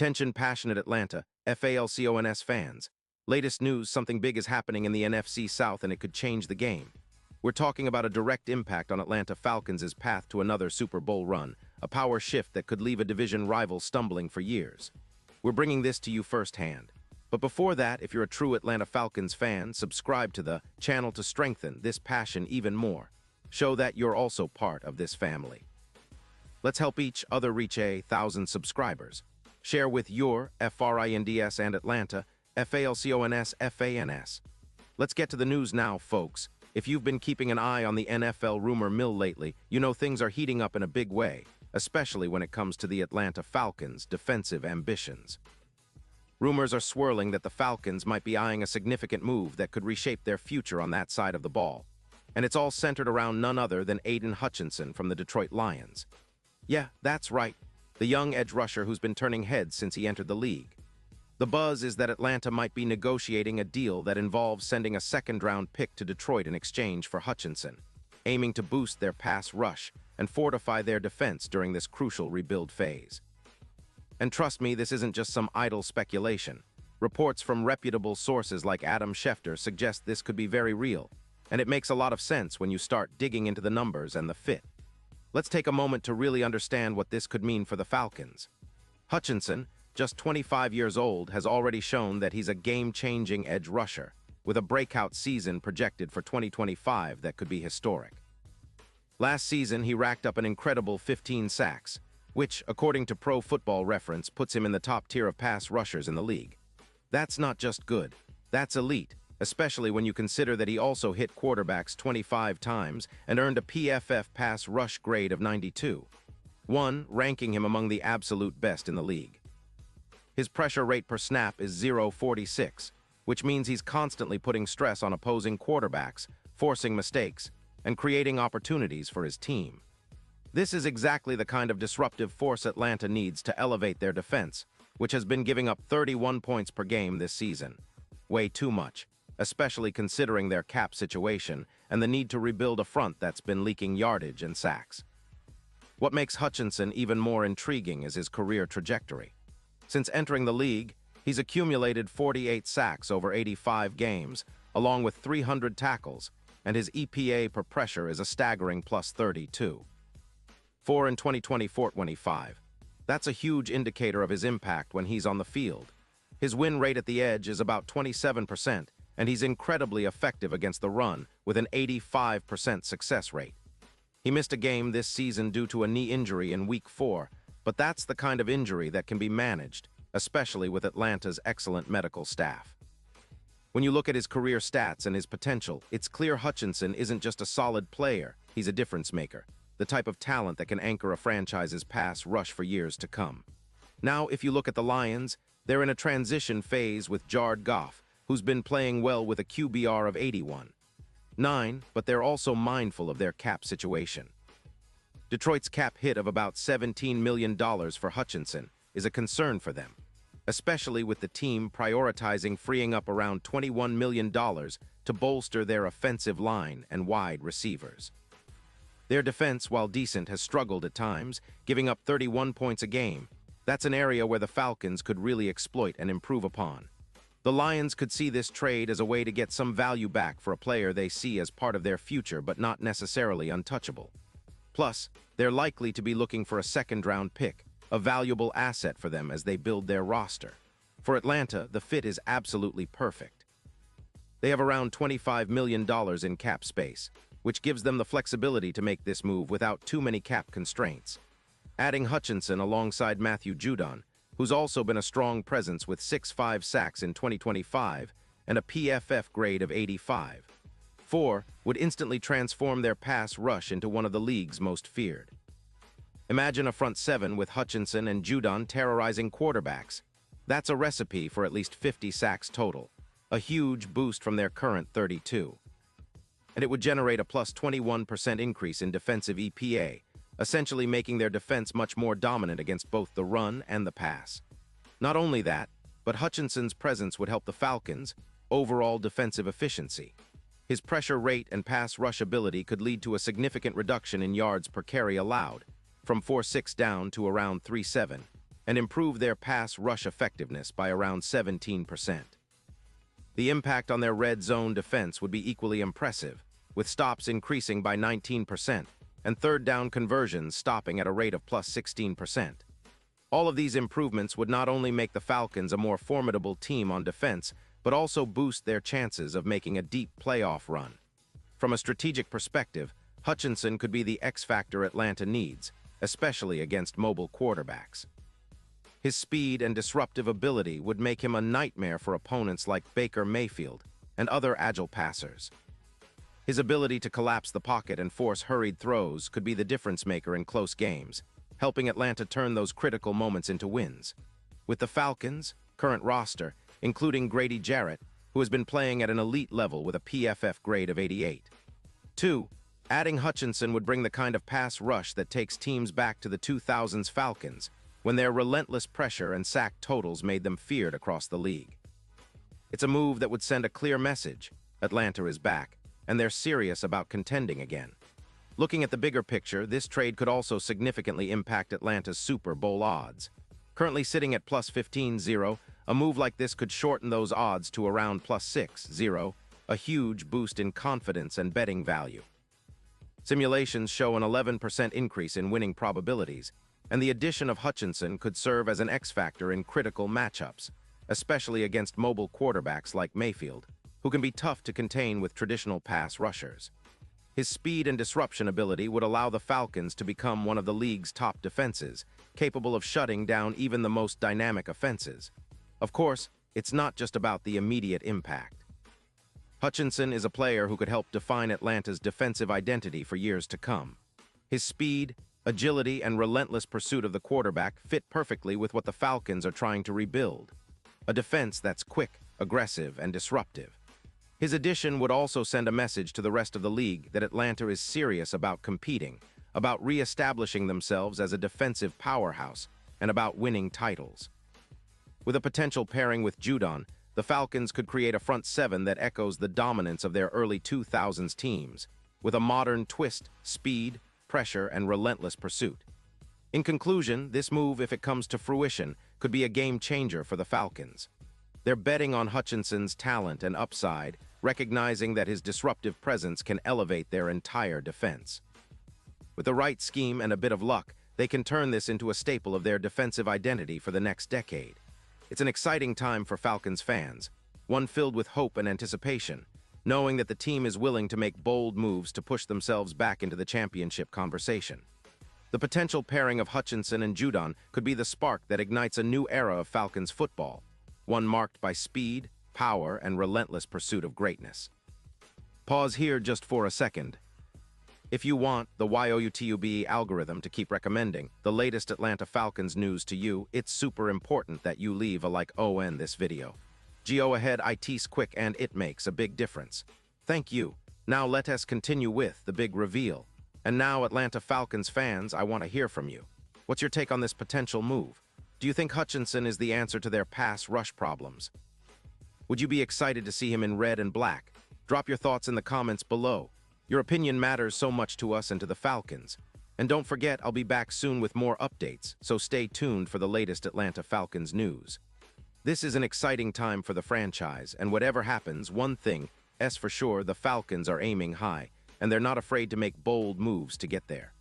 Attention passionate Atlanta, Falcons fans. Latest news, something big is happening in the NFC South and it could change the game. We're talking about a direct impact on Atlanta Falcons' path to another Super Bowl run, a power shift that could leave a division rival stumbling for years. We're bringing this to you firsthand. But before that, if you're a true Atlanta Falcons fan, subscribe to the channel to strengthen this passion even more. Show that you're also part of this family. Let's help each other reach 1,000 subscribers. Share with your FRINDS and Atlanta, FALCONS, FANS. Let's get to the news now, folks. If you've been keeping an eye on the NFL rumor mill lately, you know things are heating up in a big way, especially when it comes to the Atlanta Falcons' defensive ambitions. Rumors are swirling that the Falcons might be eyeing a significant move that could reshape their future on that side of the ball. And it's all centered around none other than Aiden Hutchinson from the Detroit Lions. Yeah, that's right, the young edge rusher who's been turning heads since he entered the league. The buzz is that Atlanta might be negotiating a deal that involves sending a second-round pick to Detroit in exchange for Hutchinson, aiming to boost their pass rush and fortify their defense during this crucial rebuild phase. And trust me, this isn't just some idle speculation. Reports from reputable sources like Adam Schefter suggest this could be very real, and it makes a lot of sense when you start digging into the numbers and the fit. Let's take a moment to really understand what this could mean for the Falcons. Hutchinson, just 25 years old, has already shown that he's a game-changing edge rusher, with a breakout season projected for 2025 that could be historic. Last season, he racked up an incredible 15 sacks, which, according to Pro Football Reference, puts him in the top tier of pass rushers in the league. That's not just good, that's elite, especially when you consider that he also hit quarterbacks 25 times and earned a PFF pass rush grade of 92, ranking him among the absolute best in the league. His pressure rate per snap is 0.46, which means he's constantly putting stress on opposing quarterbacks, forcing mistakes, and creating opportunities for his team. This is exactly the kind of disruptive force Atlanta needs to elevate their defense, which has been giving up 31 points per game this season. Way too much, especially considering their cap situation and the need to rebuild a front that's been leaking yardage and sacks. What makes Hutchinson even more intriguing is his career trajectory. Since entering the league, he's accumulated 48 sacks over 85 games, along with 300 tackles, and his EPA per pressure is a staggering plus 32. 4 in 2024-25. That's a huge indicator of his impact when he's on the field. His win rate at the edge is about 27%, and he's incredibly effective against the run with an 85% success rate. He missed a game this season due to a knee injury in Week 4, but that's the kind of injury that can be managed, especially with Atlanta's excellent medical staff. When you look at his career stats and his potential, it's clear Hutchinson isn't just a solid player, he's a difference maker, the type of talent that can anchor a franchise's pass rush for years to come. Now, if you look at the Lions, they're in a transition phase with Jared Goff, who's been playing well with a QBR of 81.9, but they're also mindful of their cap situation. Detroit's cap hit of about $17 million for Hutchinson is a concern for them, especially with the team prioritizing freeing up around $21 million to bolster their offensive line and wide receivers. Their defense, while decent, has struggled at times, giving up 31 points a game. That's an area where the Falcons could really exploit and improve upon. The Lions could see this trade as a way to get some value back for a player they see as part of their future but not necessarily untouchable. Plus, they're likely to be looking for a second-round pick, a valuable asset for them as they build their roster. For Atlanta, the fit is absolutely perfect. They have around $25 million in cap space, which gives them the flexibility to make this move without too many cap constraints. Adding Hutchinson alongside Matthew Judon, who's also been a strong presence with 6.5 sacks in 2025 and a PFF grade of 85. 4 would instantly transform their pass rush into one of the league's most feared. Imagine a front seven with Hutchinson and Judon terrorizing quarterbacks. That's a recipe for at least 50 sacks total, a huge boost from their current 32. And it would generate a plus 21% increase in defensive EPA, essentially making their defense much more dominant against both the run and the pass. Not only that, but Hutchinson's presence would help the Falcons' overall defensive efficiency. His pressure rate and pass rush ability could lead to a significant reduction in yards per carry allowed, from 4.6 down to around 3.7, and improve their pass rush effectiveness by around 17%. The impact on their red zone defense would be equally impressive, with stops increasing by 19% and third down conversions stopping at a rate of plus 16%. All of these improvements would not only make the Falcons a more formidable team on defense, but also boost their chances of making a deep playoff run. From a strategic perspective, Hutchinson could be the X factor Atlanta needs, especially against mobile quarterbacks. His speed and disruptive ability would make him a nightmare for opponents like Baker Mayfield and other agile passers. His ability to collapse the pocket and force hurried throws could be the difference maker in close games, helping Atlanta turn those critical moments into wins. With the Falcons' current roster, including Grady Jarrett, who has been playing at an elite level with a PFF grade of 88. 2. Adding Hutchinson would bring the kind of pass rush that takes teams back to the 2000s Falcons, when their relentless pressure and sack totals made them feared across the league. It's a move that would send a clear message: Atlanta is back, and they're serious about contending again. Looking at the bigger picture, this trade could also significantly impact Atlanta's Super Bowl odds. Currently sitting at plus 15-0, a move like this could shorten those odds to around plus 6-0, a huge boost in confidence and betting value. Simulations show an 11% increase in winning probabilities, and the addition of Hutchinson could serve as an X-factor in critical matchups, especially against mobile quarterbacks like Mayfield, who can be tough to contain with traditional pass rushers. His speed and disruption ability would allow the Falcons to become one of the league's top defenses, capable of shutting down even the most dynamic offenses. Of course, it's not just about the immediate impact. Hutchinson is a player who could help define Atlanta's defensive identity for years to come. His speed, agility, and relentless pursuit of the quarterback fit perfectly with what the Falcons are trying to rebuild: a defense that's quick, aggressive, and disruptive. His addition would also send a message to the rest of the league that Atlanta is serious about competing, about re-establishing themselves as a defensive powerhouse, and about winning titles. With a potential pairing with Judon, the Falcons could create a front seven that echoes the dominance of their early 2000s teams, with a modern twist, speed, pressure, and relentless pursuit. In conclusion, this move, if it comes to fruition, could be a game-changer for the Falcons. They're betting on Hutchinson's talent and upside, recognizing that his disruptive presence can elevate their entire defense. With the right scheme and a bit of luck, they can turn this into a staple of their defensive identity for the next decade. It's an exciting time for Falcons fans, one filled with hope and anticipation, knowing that the team is willing to make bold moves to push themselves back into the championship conversation. The potential pairing of Hutchinson and Judon could be the spark that ignites a new era of Falcons football, one marked by speed, power, and relentless pursuit of greatness. Pause here just for a second. If you want the YouTube algorithm to keep recommending the latest Atlanta Falcons news to you, it's super important that you leave a like on this video. Go ahead, it's quick and it makes a big difference. Thank you. Now let us continue with the big reveal. And now, Atlanta Falcons fans, I want to hear from you. What's your take on this potential move? Do you think Hutchinson is the answer to their pass rush problems? Would you be excited to see him in red and black? Drop your thoughts in the comments below. Your opinion matters so much to us and to the Falcons. And don't forget, I'll be back soon with more updates, so stay tuned for the latest Atlanta Falcons news. This is an exciting time for the franchise, and whatever happens, one thing is for sure: the Falcons are aiming high, and they're not afraid to make bold moves to get there.